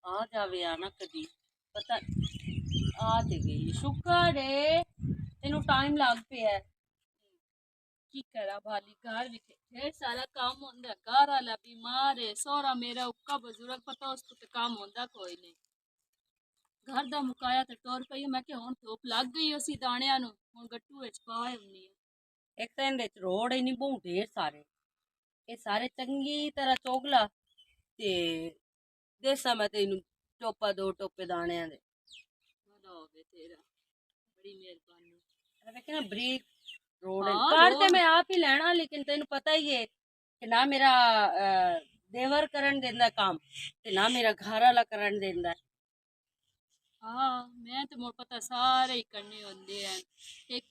आ जावे आना कदी पता आ ते गई शुक्र है तेनू टाइम लग पिया है। की करा भाली घर भी ढेर सारा काम होंदा घर वाला बीमार है सोहरा मेरा उक्का बुजुर्ग पता उसको तो काम होंदा कोई नहीं घर दा मुकाया ते टोर पई मैं कि हुन धुप लग गई उसी दाणियां नु हुन गट्टू विच पाए हुन्नी एक तो इहदे च रोड़ ही नहीं बहुत ढेर सारे ये सारे चंगी तरह चोगला ते देसा मैं तेनू टोपा दो टोपे दाणियां दे भला होवे तेरा बड़ी मेहरबानी देखे ना बरीक रोड है कार ते मैं आप ही लेना लेकिन तेन पता ही है कि ना मेरा देवर करन देंदा काम ते ना मेरा घर वाला करन देंदा हाँ मैं तो मोर पता सारे ही करने होंदे हैं एक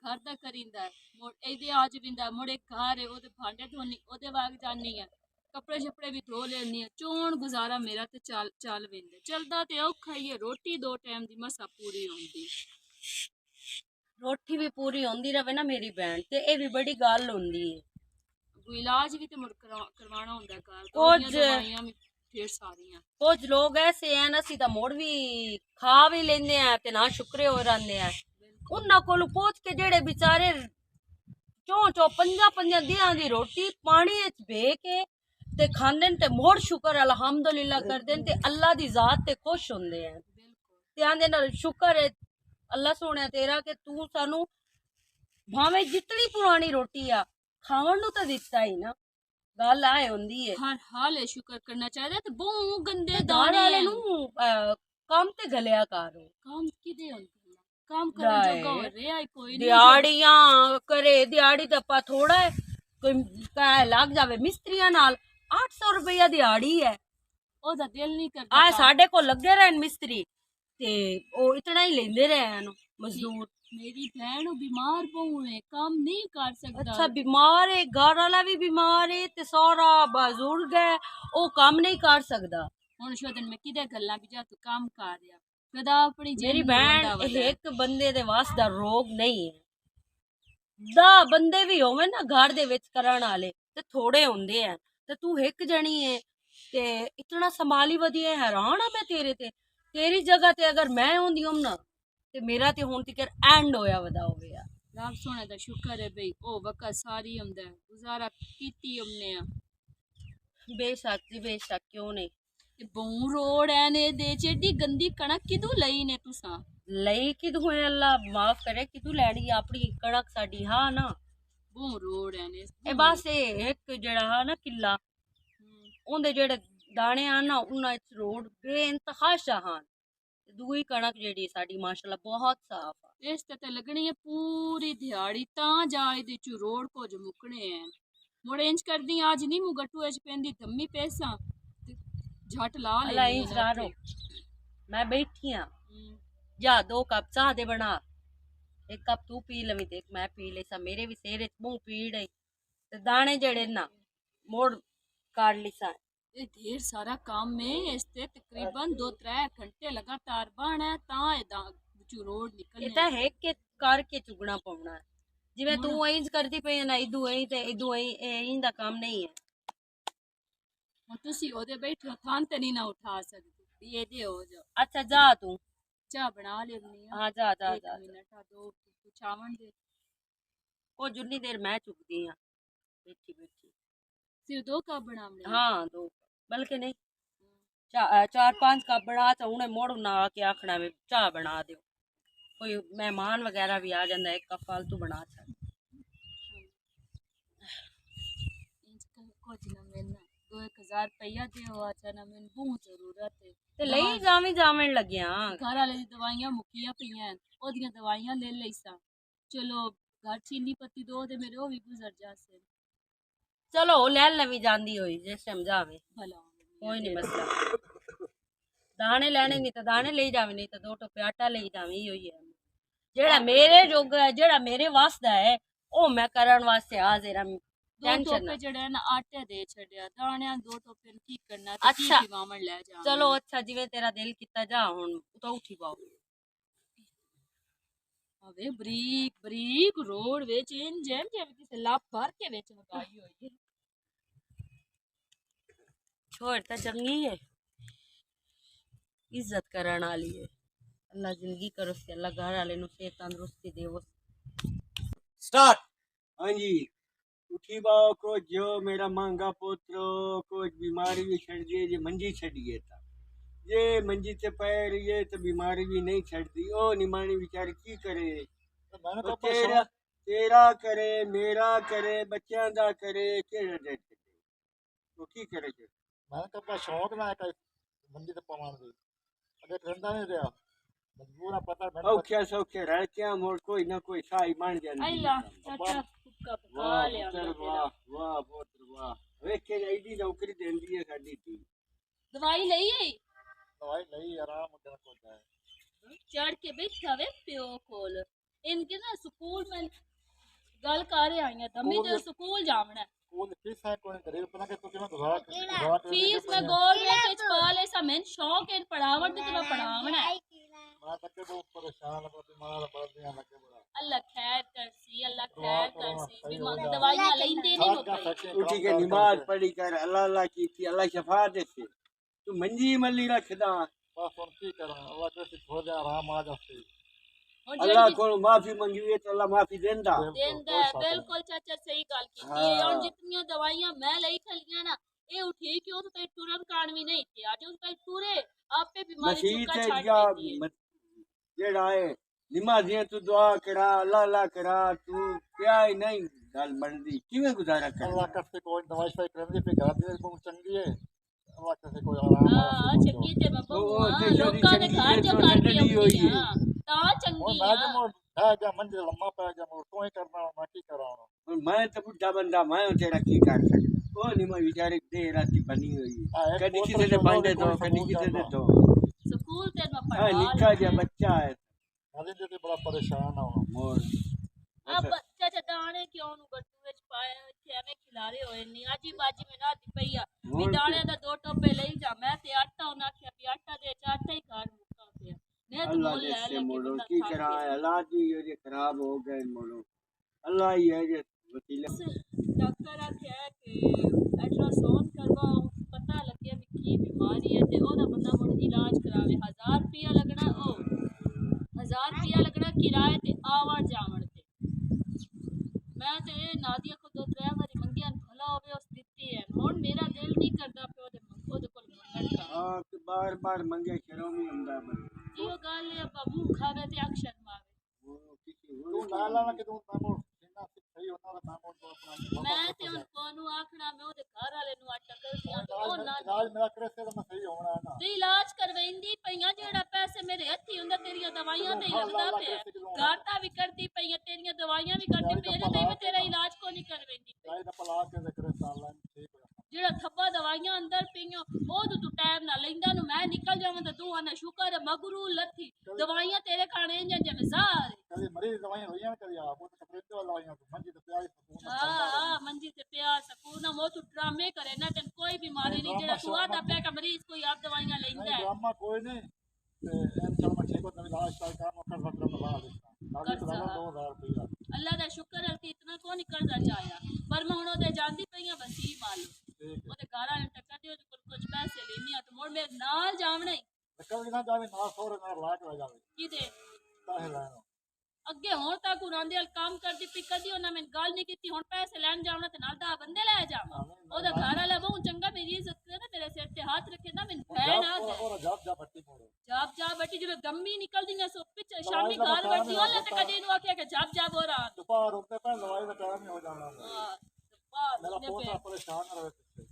घर दा करिंदा मोर एदे आज बिंदा मोर एक घर है ओदे भांडे धोनी ओदे वाग जानी है कपड़े शपड़े भी धो लेनी है चोन गुजारा मेरा ते चल वेंदे चलदा ते औखा ही है रोटी दो टाइम दी मसा पूरी होंदी रोटी भी पूरी होंदी रवे ना मेरी बहन ते ये भी बड़ी गल होंदी है इलाज भी ते मुड़ करवाना होंदा घर कुछ दवाइयां भी ढेर सारियां कुछ लोग ऐसे हैं असी तो मुड़ भी खा भी लेंदे हैं ते ना शुक्रे हो रहे हैं उन्हां कोल पहुंच के जेड़े बेचारे चो पंजा पंजा दियां दी रोटी पानी च बे के ते खांदे ते मोड़ शुक्र अल्हम्दुलिल्लाह करदे ते अल्लाह दी जात ते खुश होंदे हैं ते आंदे नाल शुक्र है अल्लाह सोने तेरा कि तू सानू भावे जितनी पुरानी रोटी आ खावन नु तो दिता ही ना गल आए होंदी है हर हाल है शुक्र करना चाहिए ते बहु गंदे दाने वाले नु काम ते गलिया करो काम किदे होंदा काम करन जोगा हो रे आई कोई नहीं दिहाड़ियां करे दिहाड़ी दप्पा थोड़ा है कोई लग जावे मिस्त्रियां नाल 800 रुपया दिहाड़ी है ओदा दिल नहीं करदा आ साडे को लगे रहन मिस्त्री ते ओ इतना ही लेंदे रहन मजदूर मेरी बहन बीमार बहु है काम नहीं कर सकता अच्छा बीमार है घर वाला भी बीमार है ते सारा बुजुर्ग है ओ काम नहीं कर सकदा हुन शोदन में किदे गल्ला भी जा तू काम कर या कदा अपनी मेरी बहन एक बंदे दे वास दा रोग नहीं है दा बंदे भी होवे ना घर दे विच करन वाले ते थोड़े होंदे हैं ते तू एक जनी है ते इतना संभाली वधिया हैरान है मैं तेरी जगह ते अगर मैं होंदी हूं ना ते मेरा ते हुन तक एंड होया वदा हो गया रब सोने दा शुक्र है भाई ओ वक्त सारी हमदा गुजारा कीती हमने बेशक जी बेशक क्यों नहीं ते बहु रोड है ने दे चेडी गंदी कणक किदू लई ने तुसा लई किदू है अल्लाह माफ करे किदू लैनी अपनी कणक साडी हां ना बहु रोड है ने ए बस एक जेड़ा हा ना किला ओंदे जेड़े दाने आ ना उन्हां च रोड बेइंतहा शाहान दूई कणक जेड़ी साडी माशाल्लाह बहुत साफ है इस ते लगनी है पूरी दिहाड़ी ता जाए दे चू रोड को जो मुकने हैं मुड़े इंज कर दी आज नहीं मुगटू एच पेंदी धम्मी पैसा झट ला ले इंज करो मैं बैठी हां जा 2 कप चाह दे बना एक कप तू पी लवी ते एक मैं पी ले सा मेरे भी सिर च मुंह पीड़ है ते दाने जेड़े ना मोड़ काट लिसा ये ढेर सारा काम में इसते तकरीबन 2-3 घंटे लगातार बना ता विचू रोड निकल इता है के करके चुगना पौना जिवें तू इंज करदी पे ना इदू इंज दा काम नहीं है हुन तुसी ओदे बैठो थान ते नहीं ना उठा सकदी ये दे हो जाओ अच्छा जा तू चाह बना लेनी हां जा जा जा मिनट दो चावण दे ओ जुन्नी देर मैं चुगदी हां बैठी बैठी सिर्फ 2 कप बनावने हाँ 2 बल्कि नहीं 4-5 कप बना तो उन्हें मोड़ ना के आखना में चाह बना दो कोई मेहमान वगैरह भी आ जाता एक कप फालतू बना कुछ ना मिलना 2-1000 रुपया दे अच्छा ना मैंने बहुत जरूरत है ते लई जावें लगिया घर वाले दी दवाइयां मुकिया पईयां ओदियां दवाइयां ले लईसा चलो घर चीनी पत्ती दो ते मेरे ओ भी गुजर जासे चलो ले लवी जांदी होई जिस टाइम जावे भला कोई नहीं मसला दाने लेने नहीं तो दाने ले जावे नहीं तो 2 टोपे आटा ले जावे ही है जेड़ा मेरे जोगा है जेड़ा मेरे वास्ता है ओ मैं करन वास्ते हाजिर हूं 2 टोपे जड़े ना आटे दे छड़या दाने 2 टोपे की करना ते अच्छा की मामन ले जा चलो अच्छा जिवें तेरा दिल किता जा हुन तो उठी पाओ अबे बरीक बरीक रोड विच इंजन जेवे किसे लाभ भर के विच लगाई होई है छोड़ ता चंगी है इज्जत करने वाली है। अल्लाह जिंदगी करो से, अल्लाह घर वाले नु सेहत तंदुरुस्ती देवो। स्टार्ट। हाँ जी, उठी बाओ को जो मेरा मांगा पोत्रो को बीमारी भी छड़ दिए जे मंजी छड़िए था ये मंजी से पैर ये तो बीमारी भी नहीं छड़ती। ओ निमानी बेचारी की करे, तो तेरा तेरा करे मेरा करे बच्चों दा करे केड़ा दे तो की करे जे मैं कब शौक ना है मंदी ते पवान दी अगे ठंडा नहीं रहा मजबूर है पता मैं औखे सौखे रह के मोड़ कोई ना कोई साई बन जांदी। अल्लाह चाचा हुक्का पका ले वाह वाह पोत्र वाह वेखे एडी नौकरी देंदी है साडी धी। दवाई लई है दवाई नहीं आराम कर को जाए चढ़ के बैठा वे प्यो कोल इनके ना स्कूल में गल कर आई है दमी जो स्कूल जावना स्कूल फीस है कोई गरीब बना के तो किना दवा फीस में गवर्नमेंट च पा ले सा मैं शौक है पढ़ावट ते तो पढ़ावना है मैं तक बहुत परेशान है बीमार पड़ दिया लगे बड़ा अल्लाह खैर करसी अल्लाह खैर करसी बीमार दवाइयां लेंदे नहीं होते उठी के नमाज पढ़ी कर अल्लाह अल्लाह की अल्लाह शफा देसे तू मंजी मल्ली रखदा बस और की करा अल्लाह के थोड़ा जा आराम आ जाते अल्लाह को माफी मंगी है तो अल्लाह माफी देंदा बिल्कुल चाचा सही गल की है। और जितनी दवाइयां मैं लई खलियां ना ए उठी के तो तुरंत कानवी नहीं थी आज उसका टूरे आपे बीमारी चुका छाड़ देती है जेड़ा है नमाजियां तू दुआ करा अल्लाह अल्लाह करा तू क्या ही नहीं गल बनदी किवें गुजारा कर अल्लाह का से कोई दवाई शाई करने पे घर दे को चंगी है अल्लाह का से कोई आराम हां चंगी ते बाबा लोकां ने घर जो करती होई है ता चंगी मैं जो मोड़ है जा मंजिल लम्मा पे जा मोड़ कोई करना मैं की कराऊं मैं तो बुढ़ा बंदा मैं तेरा की कर सकता ओ निमा बेचारे दे राती बनी हुई कदी किसी ने बंदे दो कदी किसी ने दो स्कूल ते में हां निक्का जा बच्चा है अरे जे बड़ा परेशान हूं मोर अब चाचा दाने क्यों नु गट्टू विच पाए थे हमें खिलारे होए नी आजी बाजी में ना दी पईया मी दाने दा दो टोपे लई जा मैं ते आटा उना के भी आटा दे चाटा ही घर मुका पे ने तो मोल ले ले मोड़ो की करा हालात भी ये खराब हो गए मोड़ो अल्लाह ही है जे वसीला डॉक्टर आखे कि अल्ट्रासाउंड करवाओ पता लगे भी की बीमारी है ते ओदा बंदा मोड़ इलाज करावे 1000 रुपया लगना ओ 1000 रुपया लगना किराए ते आवन जावन ते मैं ते नादिया को 2-3 बारी मंगियां भला होवे उस दित्ती है हुन मेरा दिल नहीं करदा पे ओदे कोल मंगण दा हां कि बार-बार मंगे शर्म ही हुंदा है यो गल है बाबू खावे ते अक्षर मावे वो किसी तू लाला ना कि तू मामो जिन्ना सही होता है मामो को अपना मैं ते उन कोनु आखना मैं ओदे घर वाले नु अटक दियां तो ओ ना इलाज मेरा करे से मैं सही होना है ना ते इलाज करवेंदी पईयां जेड़ा पैसे मेरे हत्थी हुंदा तेरियां दवाइयां ते लगदा पे घाटा भी करदी पईयां तेरियां दवाइयां भी करदी पे ते मैं तेरा इलाज को नहीं करवेंदी चाहे ना पला के करे साल ठीक हो जेड़ा थब्बा दवाइयां अंदर पईयां ओ तू टाइम ना लेंदा नु मैं निकल जावां ते तू आना शुक्र है मगरू लथी दवाइयां तेरे खाने इंजन जे जार कभी मरीज दवाइयां होइयां कभी आप वो तो खरीदने वाला दवाइयां तो मंजी तो प्यारी सकून हां मंजी ते प्यार सकून मो तू ड्रामे करे ना तेन कोई बीमारी नहीं जेड़ा तू आदा पे का मरीज कोई आप दवाइयां लेंदा है ड्रामा कोई नहीं ते इंशाल्लाह ठीक हो तभी इलाज का काम कर सकते हो ला लेना लागे तो 2000 रुपया अल्लाह दा शुक्र है कि इतना को नहीं करदा चाया पर मैं हुन ओदे जानदी पईयां बसी मालूम ओदे घर वाले टक्कर दे ओदे कुछ पैसे लेनी तो मोड़ मेरे नाल जावना ही कभी ना जावे ना सोरे ना लाज हो जावे किदे काहे लानो अगे हुन तक उरांदे अल काम करदी पी कदी ओना मैं गल नहीं कीती हुन पैसे लैन जावना ते नाल दा बंदे ले जावा ओदा घर वाला बहुत चंगा मेरी इज्जत करे ना तेरे सिर ते हाथ रखे ना मैं भैन आ जाए और जा बट्टी मोड़ो जाब बट्टी जो गम्मी निकलदी ना सो पिच शामी घर बट्टी ओले ते कदी नु आखे के जाब हो रहा दोपहर होते पे दवाई का टाइम हो जाना हां मेरा पोता परेशान रहे थे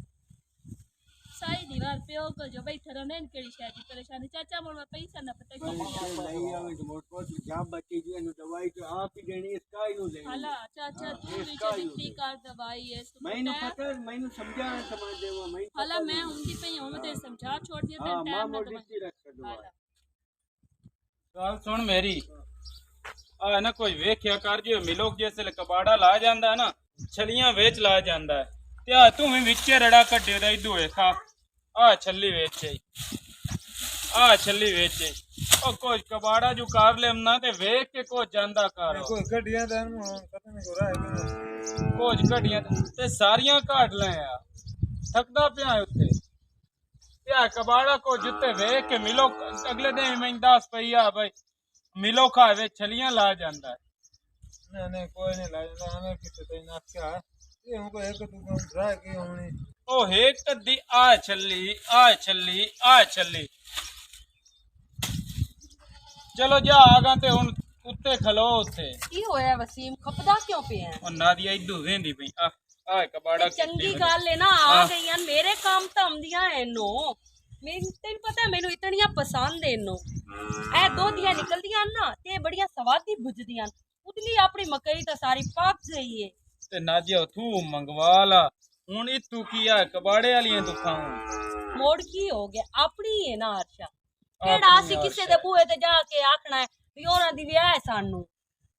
सही दीवार पे ओ को जो बैठे रहने केड़ी शादी परेशानी चाचा मोर में पैसा ना पता नहीं आवे तो मोट को जाम बच्ची जो नु दवाई तो आप ही देनी इसका ही नु लेनी हला चाचा तू भी जितनी कार दवाई है मैंने पता मैंने समझा समझ देवा मैं हला मैं उनकी पे हूं ते समझा छोड़ दिया ते टाइम ना तो रख दो गल सुन मेरी आ ना कोई वेख्या कर जो मिलोग जैसे कबाड़ा ला जांदा है ना छलियां वेच ला जांदा है ते आ तू भी विचे रड़ा कड्डे दा इदू खा आ छली वेचे आ छली वेचे ओ कोई कबाड़ा जो कर ले ना ते वेख के को जांदा कर कोई गड्डियां दैन पता नहीं हो रहा है कोई गड्डियां ते सारियां काट ले आ थकदा पिया उत्ते ਤੇ ਆ ਕਬਾੜਾ ਕੋ ਜਿੱਤੇ ਵੇਖ ਕੇ ਮਿਲੋ ਅਗਲੇ ਦਿਨ ਮੈਂ 10 ਪਈਆ ਬਈ ਮਿਲੋ ਖਾਵੇ ਛਲੀਆਂ ਲਾ ਜਾਂਦਾ ਹੈ। नहीं कोई नहीं ला जाता हमें किसी तो ना क्या है ये हमको एक दुकान ड्रा की होनी ਉਹ ਹੇਕ ਕਦੀ ਆ ਛੱਲੀ ਆ ਛੱਲੀ ਆ ਛੱਲੀ ਚਲੋ ਜਾ ਆਗਾ ਤੇ ਹੁਣ ਉੱਤੇ ਖਲੋ ਉੱਤੇ ਕੀ ਹੋਇਆ ਵਸੀਮ ਖਪਦਾ ਕਿਉਂ ਪਿਆ ਉਹ ਨਾਦੀਆ ਇਦੂ ਵੇਂਦੀ ਪਈ ਆ ਕਬਾੜਾ ਚੰਗੀ ਗੱਲ ਹੈ ਨਾ ਆ ਗਈਆਂ ਮੇਰੇ ਕੰਮ ਤਾਂ ਆਉਂਦੀਆਂ ਇਹਨੂੰ ਮੈਨੂੰ ਤੈਨੂੰ ਪਤਾ ਮੈਨੂੰ ਇਤਨੀਆਂ ਪਸੰਦ ਹੈ ਇਹਨੂੰ ਇਹ ਦੋਧੀਆਂ ਨਿਕਲਦੀਆਂ ਨਾ ਤੇ ਇਹ ਬੜੀਆਂ ਸਵਾਦੀ ਬੁੱਝਦੀਆਂ ਉਤਲੀ ਆਪਣੀ ਮਕਈ ਤਾਂ ਸਾਰੀ ਪੱਕ ਗਈ ਏ ਤੇ ਨਾਦੀਆ ਤੂੰ ਮੰਗਵਾ ਲਾ ਹੁਣ ਇਤੂ ਕੀ ਆ ਕਬਾੜੇ ਵਾਲੀਆਂ ਤੂੰ ਖਾਉਂ ਮੋੜ ਕੀ ਹੋ ਗਿਆ ਆਪਣੀ ਹੈ ਨਾ ਅਰਸ਼ਾ ਕਿਹੜਾ ਅਸੀਂ ਕਿਸੇ ਦੇ ਬੂਹੇ ਤੇ ਜਾ ਕੇ ਆਖਣਾ ਹੈ ਵੀ ਉਹਨਾਂ ਦੀ ਵਿਆਹ ਹੈ ਸਾਨੂੰ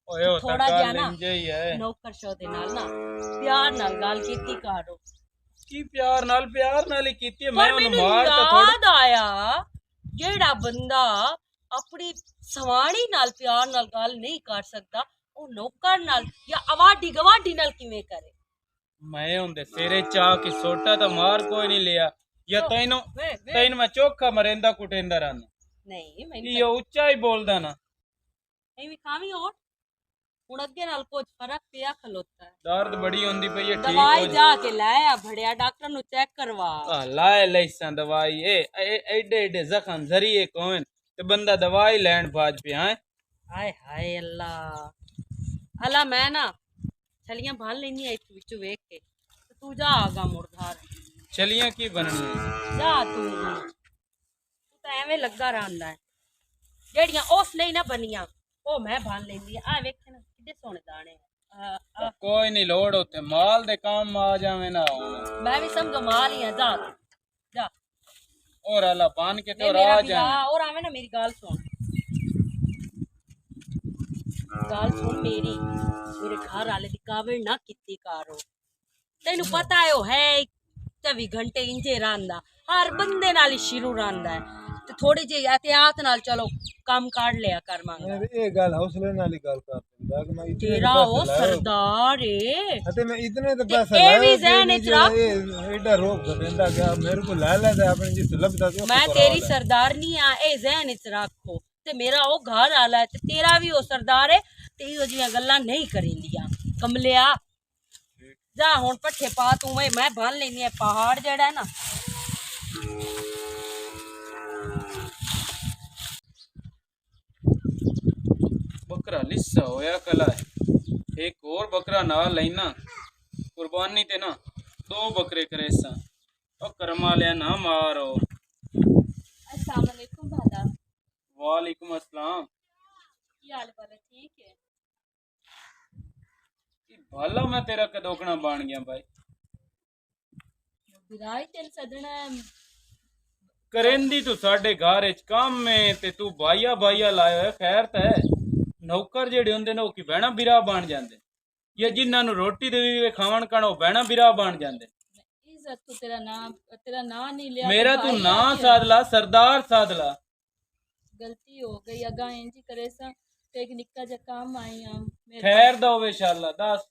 ਓਏ ਉਹ ਤਾਂ ਥੋੜਾ ਜਿਹਾ ਗੱਲ ਨਾ ਇੰਜ ਹੀ ਹੈ ਨੌਕਰ ਸ਼ੋ ਦੇ ਨਾਲ ਨਾ ਪਿਆਰ ਨਾਲ ਗੱਲ ਕੀਤੀ ਕਰੋ ਕੀ ਪਿਆਰ ਨਾਲ ਹੀ ਕੀਤੀ ਹੈ। ਪਰ ਮੈਂ ਉਹਨੂੰ ਮੈਨੂੰ ਮਾਰ ਤਾਂ ਥੋੜਾ ਯਾਦ ਆਇਆ ਜਿਹੜਾ ਬੰਦਾ ਆਪਣੀ ਸਵਾਣੀ ਨਾਲ ਪਿਆਰ ਨਾਲ ਗੱਲ ਨਹੀਂ ਕਰ ਸਕਦਾ ਉਹ ਨੌਕਰ ਨਾਲ ਜਾਂ ਆਵਾਡੀ ਗਵਾਡੀ ਨਾਲ ਕਿਵੇਂ ਕਰੇ ਮੈਂ ਹੁੰਦੇ ਸਿਰੇ ਚਾ ਕੇ ਸੋਟਾ ਤਾਂ ਮਾਰ ਕੋਈ ਨਹੀਂ ਲਿਆ ਜਾਂ ਤੈਨੂੰ ਮੈਂ ਚੋਖਾ ਮਰੇਂਦਾ ਕੁਟੇਂਦਾ ਰਾਂ ਨਹੀਂ ਇਹ ਮੈਨੂੰ ਉੱਚਾ ਹੀ ਬੋਲਦਾ ਨਾ ਨਹੀਂ ਵੀ ਖਾਵੀ ਹੋਰ ਹੁਣ ਅੱਗੇ ਨਾਲ ਕੁਝ ਫਰਕ ਪਿਆ ਖਲੋਤਾ ਹੈ ਦਰਦ ਬੜੀ ਹੁੰਦੀ ਪਈ ਹੈ ਠੀਕ ਦਵਾਈ ਹੋ ਜਾ ਕੇ ਲੈ ਆ ਭੜਿਆ ਡਾਕਟਰ ਨੂੰ ਚੈੱਕ ਕਰਵਾ ਆ ਲਾਏ ਲੈਸਾਂ ਦਵਾਈ ਐਡੇ ਐਡੇ ਜ਼ਖਮ ਜ਼ਰੀਏ ਕੋਣ ਤੇ ਬੰਦਾ ਦਵਾਈ ਲੈਣ ਬਾਜ ਪਿਆ ਹੈ ਹਾਏ ਹਾਏ ਅੱਲਾ ਅੱਲਾ ਮੈਂ ਨਾ ਛਲੀਆਂ ਭਾਲ ਲੈਣੀ ਆ ਇੱਕ ਵਿੱਚੋਂ ਵੇਖ ਕੇ ਤੇ ਤੂੰ ਜਾ ਆਗਾ ਮੁੜ ਘਰ ਛਲੀਆਂ ਕੀ ਬਣਨੀ ਜਾ ਤੂੰ ਤਾਂ ਐਵੇਂ ਲੱਗਾ ਰਹਿੰਦਾ ਹੈ ਜਿਹੜੀਆਂ ਉਸ ਲਈ ਨਾ ਬਣੀਆਂ ਉਹ ਮੈਂ ਭਾਲ ਲੈਂਦੀ ਆ ਵੇਖ ਨਾ ਕਿੱਡੇ ਸੋਹਣੇ ਦਾਣੇ ਆ ਕੋਈ ਨਹੀਂ ਲੋੜ ਉੱਥੇ ਮਾਲ ਦੇ ਕੰਮ ਆ ਜਾਵੇਂ ਨਾ ਮੈਂ ਵੀ ਸਮਝੋ ਮਾਲ ਹੀ ਆ ਜਾ ਜਾ ਔਰ ਅੱਲਾ ਬਾਨ ਕੇ ਤੇ ਨਹੀਂ, ਔਰ ਮੇਰਾ ਆ ਵੀ ਜਾਵੇਂ ਔਰ ਆਵੇਂ ਨਾ ਮੇਰੀ ਗੱਲ ਸੁਣ ਮੇਰੀ ਮੇਰੇ ਘਰ ਵਾਲੇ ਦੀ ਕਾਵਲ ਨਾ ਕੀਤੀ ਕਾਰੋ ਤੈਨੂੰ ਪਤਾ ਹੈ ਉਹ ਹੈ 24 ਘੰਟੇ ਇੰਜੇ ਰਹਿੰਦਾ ਹਰ ਬੰਦੇ ਨਾਲ ਹੀ ਸ਼ੁਰੂ ਰਹਿੰਦਾ ਹੈ ਤੇ ਥੋੜੀ ਜਿਹੀ ਇਹਤਿਆਤ ਨਾਲ ਚਲੋ ਕੰਮ ਕੱਢ ਲਿਆ ਕਰ ਮੰਗਾ ये गल हौसले नाल ही गल करते मैं इतने ਤੇਰਾ ਉਹ ਸਰਦਾਰ ਏ अते मैं इतने तो ते पैसे ये भी लाए ज़हन थे, इच रख। ये एडा रोक देंदा गया मेरे को ला लेता अपने जिस लगता तो ਮੈਂ ਤੇਰੀ ਸਰਦਾਰਨੀ ਆ ਇਹ ਜ਼ਹਿਨ ਵਿੱਚ ਰੱਖੋ ਤੇ ਮੇਰਾ ਉਹ ਘਰ ਵਾਲਾ ਹੈ ਤੇ ਤੇਰਾ ਵੀ ਉਹ ਸਰਦਾਰ ਹੈ ਤੇ ਇਹੋ ਜਿਹੀਆਂ ਗੱਲਾਂ ਨਹੀਂ ਕਰਿੰਦੀਆਂ ਕਮਲਿਆ ਜਾ ਹੁਣ ਪੱਠੇ ਪਾ ਤੂੰ ਮੈਂ ਬੰਨ ਲੈਣੀ ਆ ਪਹਾੜ ਜਿਹੜਾ ਹੈ ਨਾ ਬੱਕਰਾ ਲਿੱਸਾ ਹੋਇਆ ਕਲਾ ਇੱਕ ਹੋਰ ਬੱਕਰਾ ਨਾਲ ਲੈਣਾ ਕੁਰਬਾਨੀ ਤੇ ਨਾ 2 ਬੱਕਰੇ ਕਰੇਸਾਂ ਉਹ ਕਰਮਾ ਲਿਆ ਨਾ ਮਾਰੋ अस्सलाम वालेकुम दादा वालेकुम अस्सलाम ਕੀ ਹਾਲ ਹੈ ਠੀਕ ਹੈ भाला मैं तेरा कदोकना बन गया भाई ਵਿਰਾਈ ਤੈਨੂੰ ਸੱਦਣਾ करेंदी तू साडे घर च काम में ते तू भाईया भाईया लाया है खैर ते नौकर जेड़े हुंदे ने ओ की बहना बिरा बन जांदे या जिन्हां नु रोटी देवी खावन कण ओ बहना बिरा बन जांदे इज्जत तो तेरा नाम नहीं लिया मेरा तू ना सादला सरदार सादला गलती हो गई अगा इंज करे सा ते एक निक्का जा काम आई हां खैर दो इंशाल्लाह दस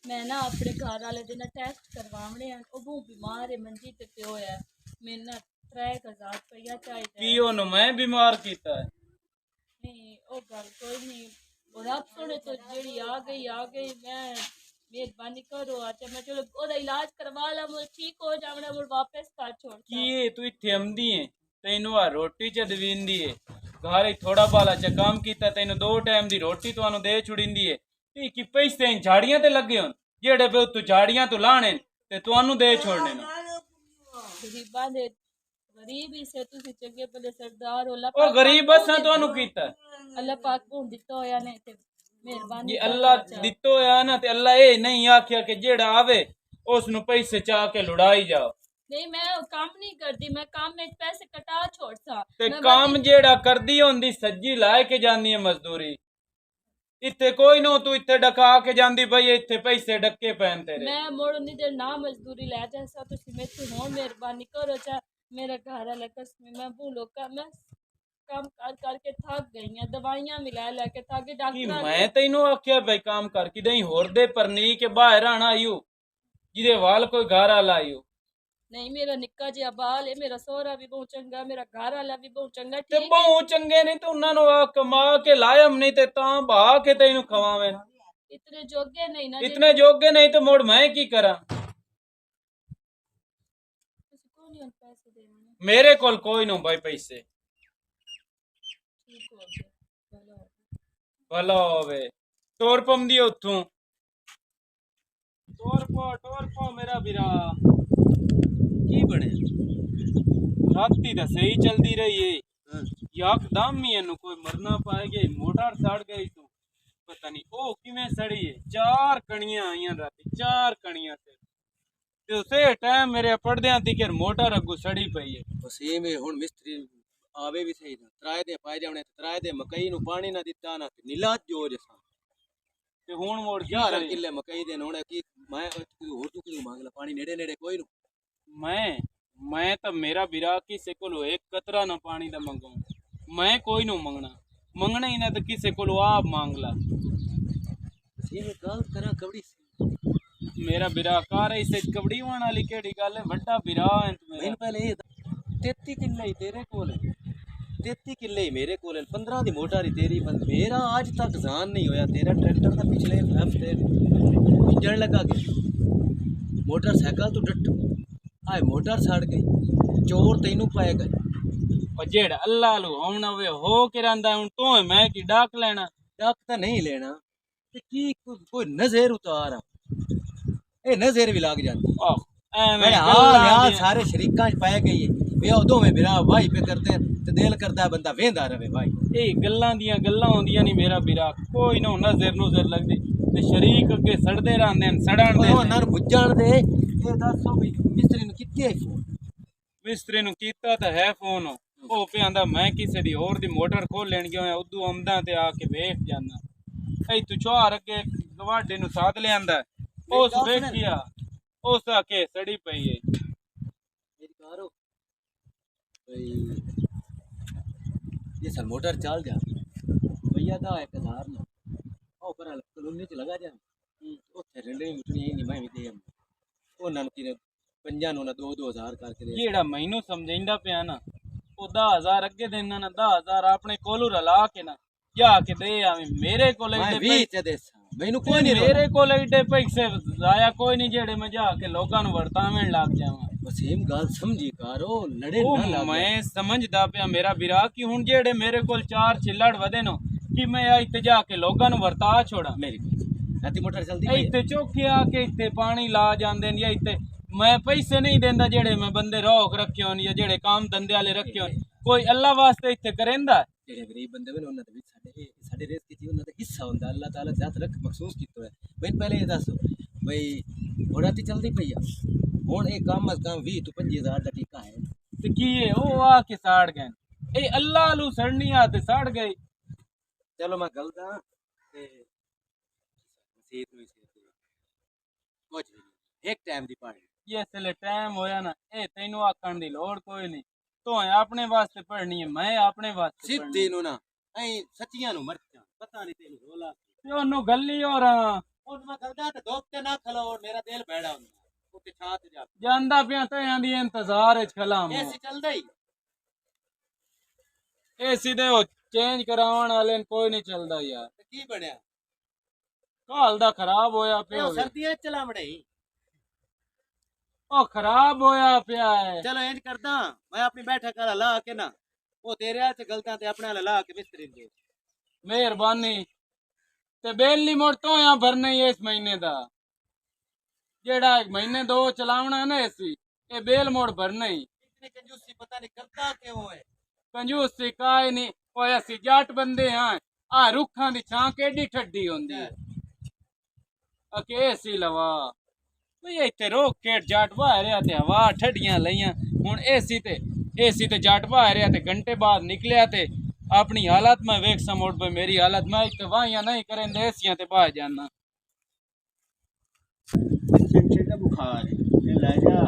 मैं ना अपने घर वाले दिन टेस्ट करवावने हैं ओ बहुत बीमार है मंजी ते पियो है मैं ना 3000 रुपया चाहिए की ओनु मैं बीमार कीता है नहीं ओ गल कोई नहीं ओ रब सोने तो जेड़ी आ गई मैं मेहरबानी करो अच्छा मैं चलो ओदा इलाज करवा ला मुझे ठीक हो जावना मुझे वापस कर छोड़ की तू इत्थे आंदी है तैनू आ रोटी च दवींदी है घर थोड़ा बाला च काम कीता तैनू 2 टाइम दी रोटी तुहानू दे छुड़ींदी है ती की पैसे झाड़ियां ते लगे होन जेड़े पे तू झाड़ियां तू लाने ते तुहानू दे छोड़ने ने गरीबां दे गरीब ही से तुसी चंगे भले सरदार हो ओ गरीब असां तुहानू कीता अल्लाह पाक को दित्ता होया ने ते मेहरबानी जी अल्लाह दित्तो है ना ते अल्लाह ए नहीं आख्या कि जेड़ा आवे उस नु पैसे चा के लुड़ाई जाओ नहीं मैं काम नहीं करती मैं काम में पैसे कटा छोड़ता ते काम जेड़ा करदी होंदी सज्जी लाए के जांदी है मजदूरी इत्थे कोई नो तू इत्थे डका के जांदी भाई इत्थे पैसे डके पैन तेरे मैं मोड़ उन्नी देर ना मजदूरी ले जैसा तुसी मेरे हो मेहरबानी करो चा मेरा घर वाला कसम मैं भूलो का मैं काम कर करके थक गई हैं दवाइयां मिला लेके थक कि डॉक्टर मैं तैनू आख्या भाई काम कर कि नहीं होर दे परनी के बाहर आना आयु जिदे वाल कोई घर आला आयु नहीं मेरा निक्का जिहा बाल है, मेरा सोहरा भी बहुत चंगा, मेरा घर वाला भी बहुत चंगा। ਤੇ ठीक है ਬਹੁਤ ਚੰਗੇ ਨਹੀਂ ਤੇ ਉਹਨਾਂ ਨੂੰ ਆ ਕਮਾ ਕੇ ਲਾਇਮ ਨਹੀਂ ਤੇ ਤਾਂ ਬਹਾ ਕੇ ਤੈਨੂੰ ਖਵਾਵੇਂ। इतने जोगे नहीं ना ਇਤਨੇ ਜੋਗੇ ਨਹੀਂ ਤੇ ਮੁੜ ਮੈਂ ਕੀ ਕਰਾਂ? कौन है पैसे देने? ਮੇਰੇ ਕੋਲ ਕੋਈ ਨਾ ਬਾਈ ਪੈਸੇ। ठीक हो गया भला हो गया। ਭਲਾ ਹੋਵੇ ਤੋਰ ਪੰਦੀ ਉੱਥੋਂ ਤੋਰ ਪੋ ਮੇਰਾ ਵੀਰਾ। ਕੀ ਬਣਿਆ? ਰਾਤੀ ਤਾਂ ਸਹੀ ਚਲਦੀ ਰਹੀ ਏ, ਯਕਦਮ ਹੀ ਇਹਨੂੰ ਕੋਈ ਮਰਨਾ ਪਾਏ ਗਿਆ, ਮੋਟਰ ਸੜ ਗਈ ਤੂੰ ਪਤਾ ਨਹੀਂ ਉਹ ਕਿਵੇਂ ਸੜੀ ਏ। 4 ਕਣੀਆਂ ਆਈਆਂ ਰਾਤੀ, 4 ਕਣੀਆਂ ਤੇ ਉਸੇ ਟਾਈਮ ਮੇਰੇ ਪੜਦਿਆਂ ਤੀਕਰ ਮੋਟਰ ਅੱਗੋਂ ਸੜੀ ਪਈ ਏ। ਵਸੀਮ ਇਹ ਹੁਣ ਮਿਸਤਰੀ ਆਵੇ ਵੀ ਸਹੀ ਨਾ ਤਰਾਏ ਦੇ ਪਾਏ ਜਾਣੇ ਤਰਾਏ ਦੇ ਮਕਈ ਨੂੰ ਪਾਣੀ ਨਾ ਦਿੱਤਾ ਨਾ ਨੀਲਾ ਜੋ ਜਸਾ ਤੇ ਹੁਣ ਮੋੜ ਕੀ 11 ਕਰੀਏ? ਕਿੱਲੇ ਮਕਈ ਦੇ ਹੋਣੇ ਕੀ ਮੈਂ ਹੋਰ ਤੂੰ ਕਿਉਂ ਮੰਗ ਲੈ ਪਾਣੀ ਨੇੜੇ ਕੋਈ ਨੂੰ ਮੈਂ ਤਾਂ ਮੇਰਾ ਵੀਰਾ ਕਿਸੇ ਕੋਲੋਂ ਇੱਕ ਕਤਰਾ ਨਾ ਪਾਣੀ ਦਾ ਮੰਗਾਂ। ਮੈਂ ਕੋਈ ਨੂੰ ਮੰਗਣਾ ਹੀ ਨਾ ਤਾਂ ਕਿਸੇ ਕੋਲੋਂ ਆਪ ਮੰਗ ਲਾ। ਵਸੀਮ ਗੱਲ ਕਰਾਂ ਕਬੜੀ ਮੇਰਾ ਵੀਰਾ ਕਾਰ ਇਸੇ ਕਬੜੀ ਵਾਣ ਵਾਲੀ ਕਿਹੜੀ ਗੱਲ ਹੈ? ਵੱਡਾ ਵੀਰਾ ਹੈ ਤੂੰ ਮੇਰਾ। ਮੈਨੂੰ ਪਹਿਲੇ 33 ਕਿੱਲੇ ਹੀ ਤੇਰੇ ਕੋਲ 33 ਕਿੱਲੇ ਹੀ ਮੇਰੇ ਕੋਲ 15 ਦੀ ਮੋਟਰ ਹੀ ਤੇਰੀ ਮੇਰਾ ਅੱਜ ਤੱਕ ਜਾਨ ਨਹੀਂ ਹੋਇਆ ਤੇਰਾ ਟਰੈਕਟਰ ਦਾ ਪਿਛਲੇ ਹਫਤੇ ਇੰਜਣ ਲਗਾ ਕੇ मोटरसाइकिल तो डट आए मोटर सड़ गई चोर तेनू पाए गए और जेड़ा अल्लाह लो होना वे हो के रंदा हूं तो मैं की डाक लेना डाक तो नहीं लेना ते की कोई नजर उतार ए नजर भी लग जाती मेरे हाल यार सारे शरीकां च पाए गई वे उदों में बिरा भाई पे करते ते दिल करदा बंदा वेंदा रहे भाई ए गल्लां दियां गल्लां होंदियां नहीं मेरा बिरा कोई ना नजर लगदी ते शरीक अगे सड़दे रहंदे न सड़न दे ਉਹਨਾਂ ਨੂੰ ਬੁੱਝਣ ਦੇ ਇਹ ਦੱਸੋ ਵੀ ਮਿਸਤਰੀ ਨੂੰ ਕਿੱਥੇ ਫੋਨ मिस्त्री नु कीता तो है फोन ओ पे आंदा मैं किसी दी होर दी मोटर खोल लेन गया उदू आमदा ते आके वेख जाना ऐ तू चोर अगे गवाडे नु साथ ले आंदा उस वेखिया उस आके सड़ी पई है मेरी कारो भाई ये सल मोटर चल जा भैया का 1000 ना ओ पर कॉलोनी च लगा जा ओथे रंडे मुटनी नहीं मैं भी दे ਉਹਨਾਂ ਨੂੰ ਕਿਨੇ ਪੰਜਾਂ ਨੂੰ ਨਾ 2-2000 ਕਰਕੇ ਦੇ ਜਿਹੜਾ ਮੈਨੂੰ ਸਮਝਾਉਂਦਾ ਪਿਆ ਨਾ ਉਹ 10000 ਅੱਗੇ ਦੇਣਾ ਨਾ 10000 ਆਪਣੇ ਕੋਲੋਂ ਰਲਾ ਕੇ ਨਾ ਜਾ ਕੇ ਦੇ ਆਵੇਂ ਮੇਰੇ ਕੋਲ ਮੈਂ ਵੀ ਤੇ ਦੇਸਾਂ ਮੈਨੂੰ ਕੋਈ ਨਹੀਂ ਮੇਰੇ ਕੋਲ ਏਡੇ ਪੈਸੇ ਜ਼ਾਇਆ ਕੋਈ ਨਹੀਂ ਜਿਹੜੇ ਮੈਂ ਜਾ ਕੇ ਲੋਕਾਂ ਨੂੰ ਵਰਤਾਵੇਂ ਲੱਗ ਜਾਵਾਂ ਵਸੀਮ ਗੱਲ ਸਮਝੀ ਕਾਰੋ ਲੜੇ ਨਾ ਲੱਗ ਮੈਂ ਸਮਝਦਾ ਪਿਆ ਮੇਰਾ ਵੀਰਾ ਕਿ ਹੁਣ ਜਿਹੜੇ ਮੇਰੇ ਕੋਲ 4 ਛਿੱਲੜ ਵਧੇ ਨੋ ਕਿ ਮੈਂ ਇੱਥੇ ਜਾ ਕੇ ਲੋਕਾਂ ਨੂੰ ਵਰਤਾ ਛੋੜਾਂ ਮੇਰੀ ਰਾਤੀ ਮੋਟਰ ਚਲਦੀ ਇੱਥੇ ਚੌਕੇ ਆ ਕੇ ਇੱਥੇ ਪਾਣੀ ਲਾ ਜਾਂਦੇ ਨੇ ਜਾਂ ਇੱਥੇ ਮੈਂ ਪੈਸੇ ਨਹੀਂ ਦਿੰਦਾ ਜਿਹੜੇ ਮੈਂ ਬੰਦੇ ਰੋਕ ਰੱਖੇ ਹੋਣ ਜਾਂ ਜਿਹੜੇ ਕੰਮ ਧੰਦੇ ਵਾਲੇ ਰੱਖੇ ਹੋਣ ਕੋਈ ਅੱਲਾ ਵਾਸਤੇ ਇੱਥੇ ਕਰੇਂਦਾ ਜਿਹੜੇ ਗਰੀਬ ਬੰਦੇ ਨੇ ਉਹਨਾਂ ਦੇ ਵਿੱਚ ਸਾਡੇ ਰੇਸ ਕੀ ਉਹਨਾਂ ਦਾ ਹਿੱਸਾ ਹੁੰਦਾ ਅੱਲਾਹ ਤਾਲਾ ਜ਼ਾਤ ਰੱਖ ਮਖਸੂਸ ਕੀਤਾ ਹੈ ਮੈਨੂੰ ਪਹਿਲੇ ਇਹ ਦੱਸੋ ਬਈ ਘੋੜਾ ਤੇ ਚਲਦੀ ਪਈ ਆ ਹੁਣ ਇਹ ਕੰਮ ਅਸ ਕੰਮ 20 ਤੋਂ 25000 ਦਾ ਟਿੱਕਾ ਹੈ ਤੇ ਕੀ ਹੈ ਉਹ ਆ ਕੇ ਸਾੜ ਗਏ ਇਹ ਅੱਲਾ ਨੂੰ ਸੜਨੀ ਆ ਤੇ ਸਾੜ ਗਏ ਚਲੋ ਮੈਂ ਗਲਤ ਹਾਂ ਤੇ ਸੀਤ ਨੂੰ ਕੁਝ ਵੀ ਇੱਕ ਟਾਈਮ ਦੀ ਪਾਣੀ ये इसलिए टाइम होया ना ए तेनू आखण दी लोड़ कोई नहीं तो अपने वास्ते पढ़नी है मैं अपने वास्ते सिद्धि नु ना ऐ सच्चियां नु मरचा पता नहीं तेनू रोला ते ओनू गल्ली और और मैं गलदा ते दोस्त ते ना खलो मेरा दिल बैड़ा हुंदा ओते छात जा ਜਾਂਦਾ ਪਿਆ ਤੇ ਆਂਦੀ ਇੰਤਜ਼ਾਰ ਵਿੱਚ ਖਲਾਮ ऐसे चलदा ही ਏਸੀ ਦੇ ਉਹ ਚੇਂਜ ਕਰਾਉਣ ਵਾਲੇ ਕੋਈ ਨਹੀਂ ਚੱਲਦਾ ਯਾਰ ते की बनया ਕਾਲ ਦਾ ਖਰਾਬ ਹੋਇਆ ਪਿਆ ओ सर्दियां चलावणे ਉਹ ਖਰਾਬ ਹੋਇਆ ਪਿਆ ਹੈ चलो इंज करदा मैं अपनी बैठक वाला ला के ना ओ तेरे हाथ गलता ते अपने वाला ला के मिस्त्री दे ਮਿਹਰਬਾਨੀ ਤੇ ਬਿੱਲ ਨਹੀਂ ਮੁੜ ਤੋਂ ਆ ਭਰਨਾ ਹੀ ਇਸ ਮਹੀਨੇ ਦਾ ਜਿਹੜਾ ਇੱਕ ਮਹੀਨੇ ਦੋ ਚਲਾਉਣਾ ਨਾ ਏਸੀ ਇਹ ਬਿੱਲ ਮੁੜ ਭਰਨਾ ਹੀ इतनी कंजूसी पता नहीं करता क्यों है ਕੰਜੂਸੀ ਕਾਇ ਨਹੀਂ ਓਏ ਅਸੀਂ ਜੱਟ ਬੰਦੇ ਹਾਂ ਆ ਰੁੱਖਾਂ ਦੀ ਛਾਂ ਕਿੱਡੀ ਠੱਡੀ ਹੁੰਦੀ ਹੈ ਅਕੇ ਏਸੀ ਲਵਾ ਵੀ ਇੱਥੇ ਰੋਕ ਕੇ ਜੱਟ ਵਾਹ ਰਿਹਾ ਤੇ ਹਵਾ ਠੱਡੀਆਂ ਲਈਆਂ ਹੁਣ ਏਸੀ ਤੇ ਜੱਟ ਵਾਹ ਰਿਹਾ ਤੇ ਘੰਟੇ ਬਾਅਦ ਨਿਕਲਿਆ ਤੇ अपनी हालत में वेख समोड़ पे मेरी हालत में तो वहाँ नहीं करें देसियां ते बाहर जाना चिमचे बुखार ये ला जा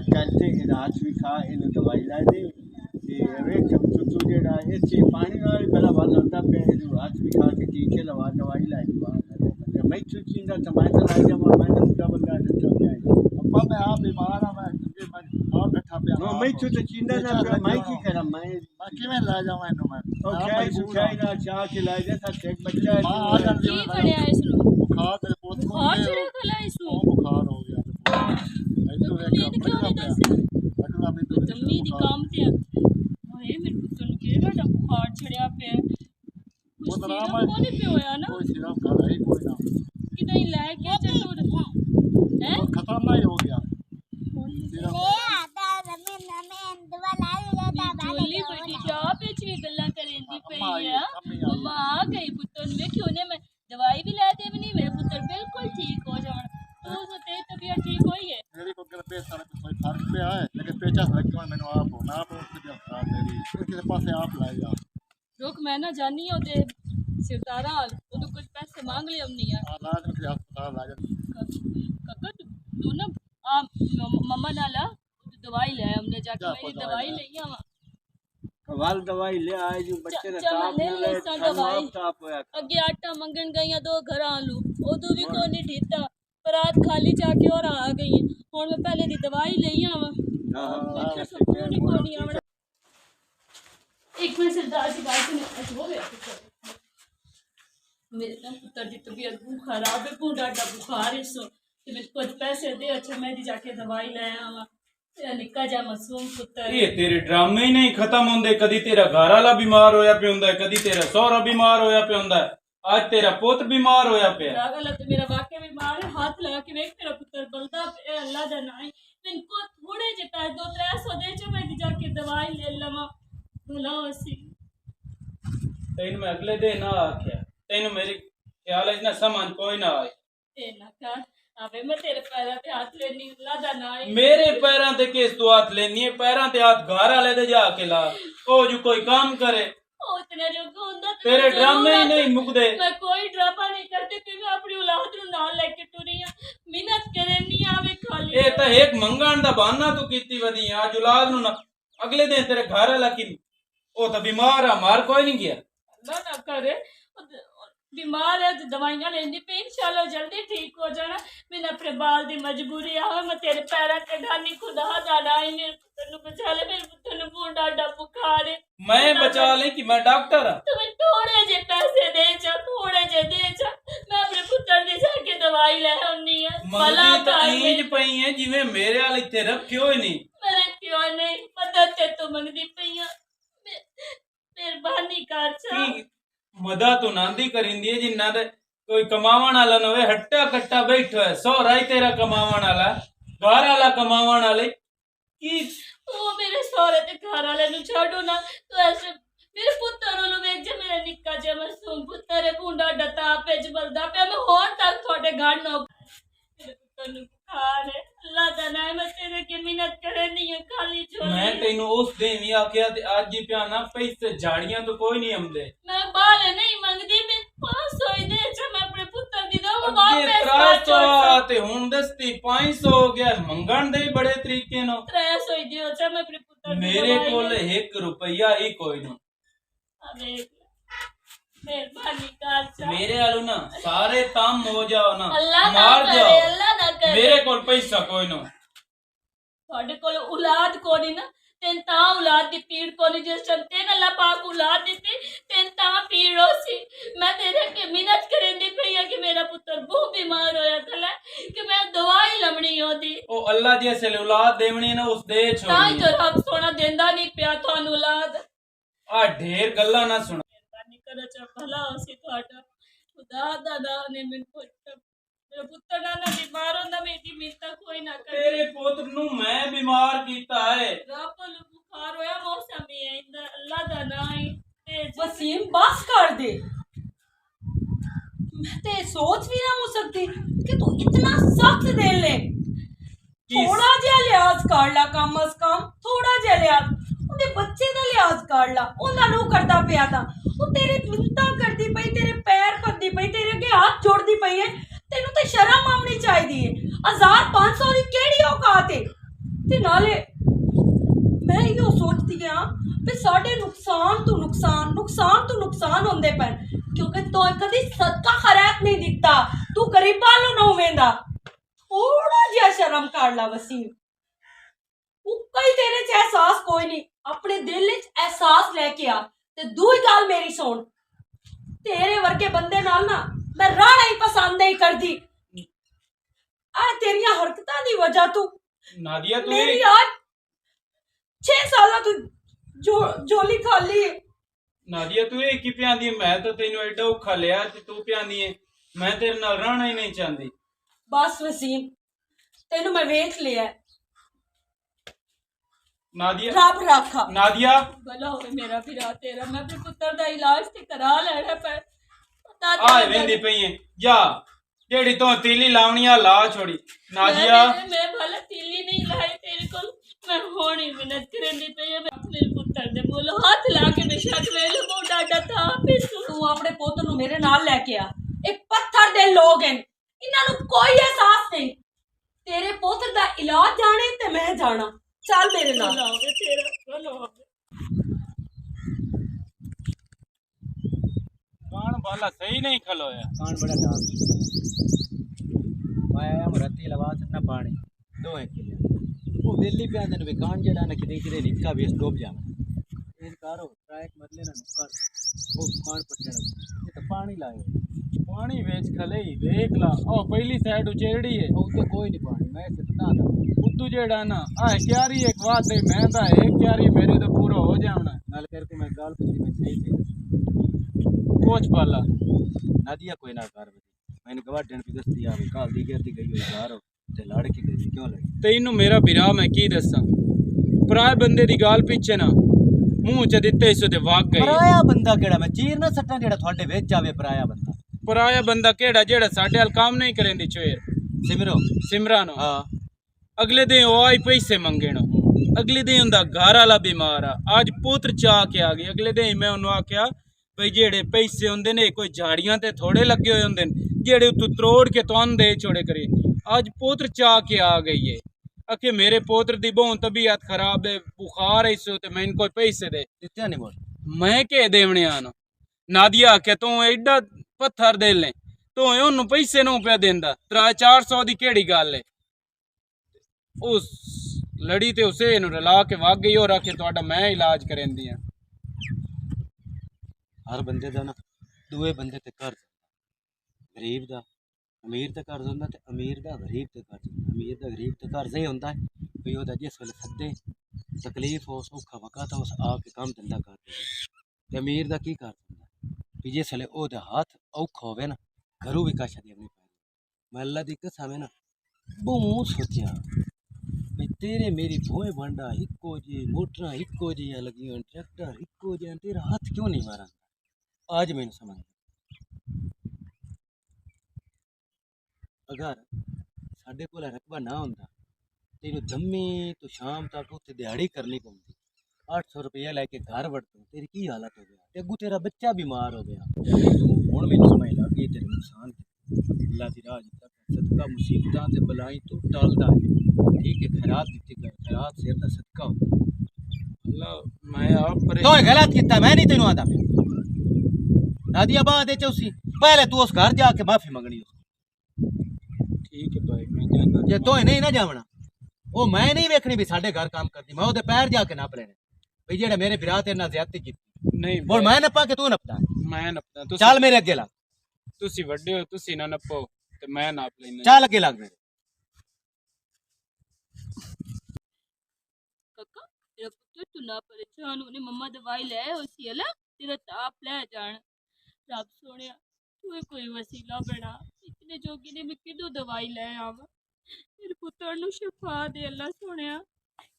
चलते इन हाथ भी खा इन दवाई ला दे ये वेख तू जेड़ा ऐसे पानी वाली बला वाला होता पे जो हाथ भी खा के टीके लवा दवाई ला दे मैं चुचिंदा टमाटर ला जा मैं मुद्दा बंदा अच्छा क्या है अब्बा मैं आप बीमार हूं मैं ਆ ਬੈਠਾ ਪਿਆ ਹਾਂ ਮੈਂ ਤੂੰ ਤਾਂ ਚਿੰਦਾ ਨਾ ਕਰ ਮੈਂ ਕੀ ਕਰਾਂ ਮੈਂ ਕਿਵੇਂ ਲੈ ਜਾਵਾਂ ਇਹਨੂੰ ਮੈਂ ਉਹ ਚਾਹ ਨਾ ਚਾਹ ਕੇ ਲੈ ਜਾ ਤਾਂ ਇੱਕ ਬੱਚਾ ਮਾਂ ਆ ਜਾਂਦੀ ਕੀ ਬਣਿਆ ਇਸ ਨੂੰ ਬੁਖਾਰ ਤੇ ਪੁੱਤ ਨੂੰ ਬੁਖਾਰ ਚੜਿਆ ਖਲਾ ਇਸ ਨੂੰ ਬੁਖਾਰ ਹੋ ਗਿਆ ਇੱਧਰ ਨੀਂਦ ਕਿਉਂ ਨਹੀਂ ਦੱਸਿਆ ਅਗਲਾ ਵੀ ਤੂੰ ਜੰਮੀ ਦੀ ਕੰਮ ਤੇ ਹਾਏ ਮੇਰੇ ਪੁੱਤ ਨੂੰ ਕਿਹੜਾ ਬੁਖਾਰ ਚੜਿਆ ਪਿਆ ਉਹ ਕੁਛ ਤਾਂ ਸੀਰਮ ਰਾਮ ਕੋਲ ਨਹੀਂ ਪਿਆ ਨਾ ਕੋਈ ਸਿਰਫ ਕਰ ਰਹੀ ਕੋਈ ਨਾ ਕਿਤੇ ਲੈ ਕੇ ਚੱਲੂਰ ਹੈ ਉਹ ਖਤਮ ਨਹੀਂ ਹੋ ਗਿਆ ਸਿਰਫ ਚੋਲੀ ਬੜੀ ਚਾਹ ਵਿੱਚ ਵੀ ਗੱਲਾਂ ਕਰੇਂਦੀ ਪਈ ਆ ਮਮਾ ਆ ਗਈ ਪੁੱਤਰ ਨੂੰ ਵੇਖਿਓ ਨੇ ਮੈਂ ਦਵਾਈ ਵੀ ਲੈ ਦੇ ਵੀ ਨਹੀਂ ਮੇਰੇ ਪੁੱਤਰ ਬਿਲਕੁਲ ਠੀਕ ਹੋ ਜਾਣ ਤੂੰ ਸੋ ਤੇ ਤਬੀਅਤ ਠੀਕ ਹੋਈ ਹੈ मेरी को गल पे सारा कोई फर्क पे है लेकिन पेचा लग गया मैंने आप हो ना तो उसके खराब मेरी उसके पास आप ला जा रुक मैं ना जानी होते सिरदारा वो तो कुछ पैसे मांग ले हमने यार इलाज में अस्पताल ला जा काका तू ना आ मम्मा नाला दवाई ले हमने जाके मेरी दवाई ले आवा कवाल दवाई ले आए जो बच्चे ने चल ताप ले ले सा दवाई ताप होया अगे आटा मंगन गई दो घर आलू उदू भी कोई नहीं ठीता रात खाली जाके और आ गई हुन मैं पहले दी दवाई ले आवा हां सुकून ही कोनी आवड़ा एक मिनट सरदार जी बात सुन हो गया मेरे ना पुत्र की तबीयत बहुत खराब है बहुत डाटा बुखार है सो ते मैं कुछ पैसे दे अच्छा मैं दी जाके दवाई ले आवा तेरा निक्का जा मासूम पुत्र ये तेरे ड्रामे ही नहीं खत्म होंदे कदी तेरा घर वाला बीमार होया पे हुंदा है कदी तेरा सौरा बीमार होया पे हुंदा है आज तेरा पुत बीमार होया पे रागल तो मेरा वाकई बीमार है हाथ लगा के देख तेरा पुत्र बलदा पे अल्लाह दा नाम इनको थोड़े जे पैसे 200-300 दे जो मैं दी जाके दवाई ले लवा भला होसी तेन मैं अगले दिन ना आख्या तेन मेरी ख्याल है ना समझ कोई ना आए ते ना कर अबे मैं तेरे पैरों पे हाथ लेनी अल्लाह दा नाम मेरे पैरों ते किस तू हाथ लेनी है पैरों ते हाथ घर वाले दे जाके ला ओ जो कोई काम करे ओ इतना जो होंदा तेरे ड्रामे ही नहीं मुकदे मैं कोई ड्रामा नहीं करती कि मैं अपनी औलाद नु नाल लेके टुरी हां मेहनत करे नहीं आवे खाली ए ता एक मंगण दा बहाना तू कीती वदी आज औलाद नु ना अगले दिन तेरे घर वाला की ओ तो बीमार है मार कोई नहीं गया अल्लाह ना करे बीमार है तो दवाइयां लेनी पे इंशाल्लाह जल्दी ठीक हो जाना मैंने अपने बाल दी मजबूरी आ मैं तेरे पैरों ते ढानी खुदा दा नाई मेरे पुत्र नु बचा ले मेरे पुत्र नु बहुत डाडा बुखार है मैं बचा ले कि मैं डॉक्टर हां तो मैं थोड़े जे पैसे दे जा थोड़े जे दे जा मैं अपने पुत्र दी जाके दवाई ले आउनी है भला मंगी तो इंज पई है जिवें मेरे वाल इथे रखियो ही नहीं मेरे क्यों नहीं मदद ते तू मंगदी पईया मेहरबानी कर चा की मदा तो नांदी करिंदी है जिन्ना दे कोई कमावण वाला न होवे हट्टा कट्टा बैठो है सौरा ही तेरा कमावण वाला घर वाला कमावण वाले की ओ मेरे सौरे ते घर वाले नु छाड़ो ना तो ऐसे मेरे पुत्र नु वेख जे मेरा निक्का जे मासूम पुत्र है बूंडा डता पे जबलदा पे मैं होर तक थोड़े घर नो मेरे पुत्र नु बुखार है अल्लाह दा नाम मैं तेरे की मिन्नत करे नहीं है खाली छोड़ मैं तेनु उस दिन भी आख्या ते आज जी प्या ना पैसे झाड़ियां तो कोई नहीं हमदे मैं बाल नहीं मंगदी मैं 500 ही दे चा मैं अपने पुत्र दी दो ये वापस 300 ते हुन दस्ती 500 हो गया मंगण दे बड़े तरीके नो 300 ही दियो चा मैं अपने पुत्र दी मेरे कोल 1 रुपया ही कोई नहीं अबे मेहरबानी कर चा मेरे आलू ना सारे ताम हो जाओ ना अल्लाह ना मार करे जाओ अल्लाह ना करे मेरे कोल पैसा कोई ना ਤੁਹਾਡੇ ਕੋਲ ਔਲਾਦ ਕੋਣੀ ਨਾ ਤੈਨੂੰ ਤਾਂ ਔਲਾਦ ਦੀ ਪੀੜ ਕੋਣੀ ਜਿਸ ਟਾਈਮ ਤੈਨੂੰ ਅੱਲਾਹ ਪਾਕ ਔਲਾਦ ਦਿੱਤੀ ਤੈਨੂੰ ਤਾਂ ਪੀੜ ਹੋ ਸੀ ਮੈਂ ਤੇਰੇ ਅੱਗੇ ਮਿਹਨਤ ਕਰਦੀ ਪਈ ਆ ਕਿ ਮੇਰਾ ਪੁੱਤਰ ਬਹੁਤ ਬਿਮਾਰ ਹੋਇਆ ਕਲਾ ਕਿ ਮੈਂ ਦਵਾਈ ਲਵਣੀ ਉਹਦੀ ਉਹ ਅੱਲਾ ਜੈਸੇ ਔਲਾਦ ਦੇਵਣੀ ਨਾ ਉਸ ਦੇ ਤਾਂ ਹੀ ਛੋੜੀ ਤਾਂ ਰੱਬ ਸੋਨਾ ਦਿੰਦਾ ਨਹੀਂ ਪਿਆ ਤੁਹਾਨੂੰ ਔਲਾਦ ਆ ਢੇਰ ਗੱਲਾਂ ਨਾ ਸੁਣ ਮਿਹਰਬਾਨੀ ਕਰੋ ਚਾ ਭਲਾ ਹੋ ਸੀ ਤੁਹਾਡਾ ਖੁਦਾ ਦਾ ਨਾਮ ਨੇ ਮੈਨੂੰ ਪੁੱਤਰ मेरा पुत्र ना बीमार होंदा मेरी मिन्नत कोई ना करे तेरे पुत्र नु मैं बीमार कीता है रब नु बुखार होया मौसम ही है इंदा अल्लाह दा नाम है वसीम बस कर दे मैं ते सोच भी ना हो सकती कि तू इतना सख्त दिल है थोड़ा जिहा लिहाज कर ला कम अज कम थोड़ा जिहा लिहाज ਉਹਦੇ ਬੱਚੇ ਦਾ ਲਿਹਾਜ਼ ਕਰ ਲਾ ਉਹਨਾਂ ਨੂੰ ਕਰਦਾ ਪਿਆ ਤਾਂ ਉਹ ਤੇਰੇ ਮਿੰਨਤਾਂ ਕਰਦੀ ਪਈ ਤੇਰੇ ਪੈਰ ਪੱਦੀ ਪਈ ਤੇਰੇ ਅੱਗੇ ਹੱਥ ਜੋੜਦੀ ਪਈ ਹੈ ਤੈਨੂੰ ਤੇ ਸ਼ਰਮ ਆਉਣੀ ਚਾਹੀਦੀ ਹੈ 1500 ਦੀ ਕਿਹੜੀ ਔਕਾਤ ਹੈ ਤੇ ਨਾਲੇ ਮੈਂ ਇਹੋ ਸੋਚਦੀ ਆ ਵੀ ਸਾਡੇ ਨੁਕਸਾਨ ਤੋਂ ਨੁਕਸਾਨ ਹੁੰਦੇ ਪਏ ਕਿਉਂਕਿ ਤੂੰ ਕਦੀ ਸਦਕਾ ਖੈਰਾਤ ਨਹੀਂ ਦਿੱਤਾ ਤੂੰ ਗਰੀਬਾਂ ਨੂੰ ਨਾ ਹੋਵੇਂਦਾ ਥੋੜਾ ਜਿਹਾ ਸ਼ਰਮ ਕਰ ਲਾ ਵਸੀਮ ਉਕਾ ਹੀ ਤੇਰੇ 'ਚ ਅਹਿਸਾਸ ਕੋਈ ਨਹੀਂ, ਆਪਣੇ ਦਿਲ 'ਚ ਅਹਿਸਾਸ ਲੈ ਕੇ ਆ। ਤੇ ਦੂਈ ਗੱਲ ਮੇਰੀ ਸੁਣ, ਤੇਰੇ ਵਰਗੇ ਬੰਦੇ ਨਾਲ ਨਾ ਮੈਂ ਰਹਿਣਾ ਹੀ ਪਸੰਦ ਨਹੀਂ ਕਰਦੀ। ਆ ਤੇਰੀਆਂ ਹਰਕਤਾਂ ਦੀ ਵਜ੍ਹਾ ਤੂੰ नादिया तू ਮੇਰੀ आज 6 ਸਾਲਾਂ ਤੋਂ ਝੋਲੀ ਖਾਲੀ ਹੈ। नादिया तू ये की प्यांदी है? मैं तो तेनू एडा औखा लिया ते तू प्यांदी है। मैं तेरे नाल रहना ही नहीं चाहती। बस वसीम, तेनू मैं वेख लिया है। नादिया रब रखा नादिया भला होवे मेरा फिरा तेरा। मैं अपने पुत्र दा इलाज ते करा लेना पर पता आ वेंदी पई है जा जेड़ी तो तीली लावनी आ ला छोड़ी। नादिया मैं भला तीली नहीं लाई तेरे को। मैं होनी मिन्नत करनी पई है। मैं अपने पुत्र दे बोल हाथ ला के बेशक वेले मो डाटा था फिर तू अपने पुत्र नु मेरे नाल लेके आ। एक पत्थर दे लोग हैं, इन्हां नु कोई एहसास नहीं। तेरे पुत्र दा इलाज जाने ते मैं जाना। चल मेरे नाल आओगे तेरा चलो। कान वाला सही नहीं खलोया। कान बड़ा डाल मैं आया मरती लवा सन्ना पानी 2 किले वो बेली पे आंदन वे कान जड़ा न किदे किदे निक्का बेस डूब जावे इस कारो ट्रैक बदले ना नुक्कर वो कान पटण ये तो पानी लाए पानी वेच खले ही देख ला ओ पहली साइड उचेड़ी है वो तो कोई नहीं पानी मैं कितना था उद्दू जेड़ा ना आ क्यारी एक बात है मैं दा एक क्यारी मेरे तो पूरा हो जावना नाल करके मैं गाल पुछी में सही थे कोच पाला नादिया कोई ना कर मैंने कहा डन की दस्ती आवे काल दी गई हुई यार ते लड़ के गई क्यों लड़ी तेनू मेरा बिरा मैं की दसा पराए बंदे दी गाल पीछे ना मुंह च दिते इस ते वाग गई। पराया बंदा केड़ा मैं चीर ना सट्टा जेड़ा थोड़े विच आवे पराया बंदा केड़ा जेड़ा साडे हाल काम नहीं करेंदी चोर सिमरन हां अगले दिन ओ आई पैसे मंगण अगले दिन उंदा घर वाला बीमार आ आज पुत्र चाह के आ गई। अगले दिन मैं उन्होंने आख्या भाई जेड़े पैसे होंदे ने कोई झाड़ियां ते थोड़े लगे हुए होंदे जेड़े तू त्रोड़ के तुम दे छोड़े करे। आज पुत्र चाह के आ गई है आखे मेरे पोत्र दी बहुत तबीयत खराब है बुखार है इसो ते मैं इनको पैसे दे दित्या नहीं बोल मैं के देवने आना। नादिया आखे तू एडा पत्थर दे ले तो ओनू पैसे नो पे देंदा 300-400 दी केड़ी गल है। उस लड़ी ते उसे नु रला के वग गई और आखे तुहाडा मैं इलाज करेंदी हां। हर बंदे दा ना दूए बंदे ते कर्ज गरीब दा अमीर ते कर्ज होंदा ते अमीर दा गरीब ते कर्ज अमीर दा गरीब ते कर्ज ही होंदा है कोई ओदा जिस वेले सद्दे तकलीफ हो सौखा वक़्त हो आके काम धंधा कर दे ते अमीर दा की कर्ज होंदा कि जिस वेले ओदा हाथ औखा होवे ना घरों भी कश देनी पैंदी। मैं अल्लाह दी कसम है ना बहुत सोचा भाई तेरे मेरी भोए भांडा इको जी मोटरां इको जी लगी ट्रैक्टर इको जी तेरा हाथ क्यों नहीं मारा आज मैंने समझ अगर साढ़े को रकबा ना होंदा तेन दम्मी तो शाम तक उत्थे दिहाड़ी करनी पौंदी 800 रुपया लैके घर वड़ता तेरी की हालत हो गया ते अगू तेरा बच्चा बीमार हो गया हुण मैनूं समझ लग गई तेरे नुकसान अल्लाह दी राह तक सदका मुसीबतां ते बलाएं तो टालदा है ठीक है खैरात दित्ती कर खैरात सिर दा सदका हो अल्लाह मैं आप तो गलत किया मैं नहीं तेनों आदा नादिया बाद उसी पहले तू उस घर जाके माफी मंगनी ठीक है भाई मैं जाना जे तो नहीं ना जावना वो मैं नहीं वेखनी भी साडे घर काम करती मैं ओदे पैर जाके नाप लेने भाई जेड़ा मेरे बिरा तेरे नाल ज्यादती की नहीं बोल मैं नपा के तू नपदा मैं नपदा तुसी चल मेरे अगे लग तुसी वड्डे हो तुसी ना नपो ते मैं नाप लेना चल अगे लग मेरे काका तेरा पुत्र तू ना परेशान होने मम्मा दवाई ले उसी है तेरा ताप ले जान रब सोने तू कोई वसीला बना इतने जोगी ने मैं किदो दवाई ले आवा मेरे पुत्र नु शिफा दे अल्लाह सोने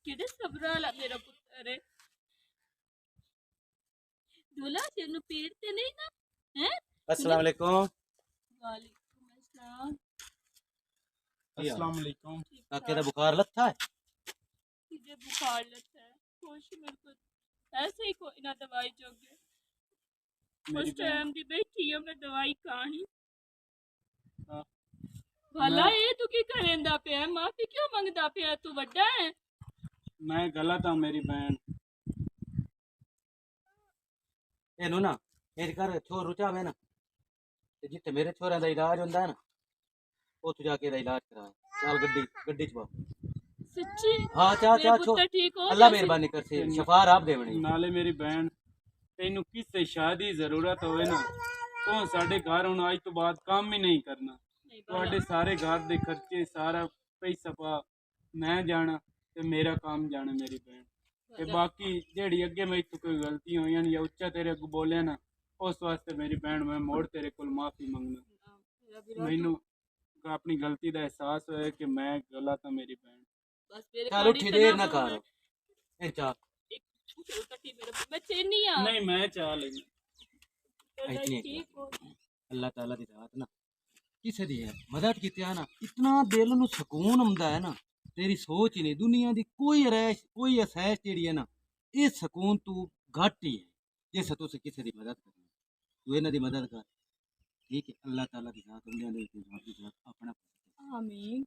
किडे सबरा ला मेरा पुत्र है दूल्हा तेनु पीर ते नहीं ना हैं। अस्सलाम वालेकुम वालेकुम अस्सलाम। अस्सलाम वालेकुम काके दा बुखार लथा है तुझे बुखार लगता है खुश मेरे को ऐसे ही कोई ना दवाई जोगे उस टाइम दी बैठी है मैं दवाई खानी भला ये तू की करेंदा पे माफी क्यों मंगदा पे तू बड़ा है मैं गलत हूं मेरी बहन एनू ना मेरे घर छोर रुचा में ना ते जिथे मेरे छोरा दा इलाज हुंदा है ना उथे जाके दा इलाज करा चल गड्डी च पा सच्ची हाँ चा चा छो पुत्र ठीक हो अल्लाह जाए। मेहरबानी कर से शफार आप देवनी ਨਾਲੇ ਮੇਰੀ ਭੈਣ ਤੈਨੂੰ ਕਿਸੇ ਸ਼ਾਦੀ ਦੀ ਜ਼ਰੂਰਤ ਹੋਵੇ ਨਾ ਤੂੰ ਸਾਡੇ ਘਰ ਹੁਣ ਅੱਜ ਤੋਂ ਬਾਅਦ ਕੰਮ ਹੀ ਨਹੀਂ ਕਰਨਾ नहीं ਤੁਹਾਡੇ ਸਾਰੇ ਘਰ ਦੇ ਖਰਚੇ ਸਾਰਾ ਪੈਸਾ ਪਾ ਮੈਂ ਜਾਣਾ ਤੇ ਮੇਰਾ ਕੰਮ ਜਾਣਾ ਮੇਰੀ ਭੈਣ ਤੇ ਬਾਕੀ ਜਿਹੜੀ ਅੱਗੇ ਮੈਥੋਂ ਕੋਈ ਗਲਤੀ ਹੋਈਆਂ ਨੇ ਜਾਂ ਉੱਚਾ ਤੇਰੇ ਅੱਗੇ ਬੋਲਿਆ ਨਾ ਉਸ ਵਾਸਤੇ ਮੇਰੀ ਭੈਣ ਮੈਂ ਮੋੜ ਤੇਰੇ ਕੋਲ ਮਾਫੀ ਮੰਗਦਾ मेरा विरोध ਮੈਨੂੰ ਆਪਣੀ ਗਲਤੀ ਦਾ ਅਹਿਸਾਸ ਹੋਇਆ ਕਿ ਮੈਂ ਗਲਤ ਹਾਂ ਮੇਰੀ ਭੈਣ बस मेरे चल पानी उठी इतना देर ना बोलो, कर ए चा एक छोटी कटी मेरे मैं चेनी आ ਨਹੀਂ ਮੈਂ ਚਾਹ ਲੈਂਦਾ इतनी ठीक हो अल्लाह ताला दी रात ना किसे दी है मदद की ना इतना दिल नु सुकून आंदा है ना तेरी सोच ही नहीं दुनिया दी कोई रैश कोई असैश जेड़ी है ना ये सुकून तू घट ही है जिस तू किसे दी मदद करनी तू इन्हां दी मदद कर ठीक है अल्लाह ताला दी रात उन्हें अपना आमीन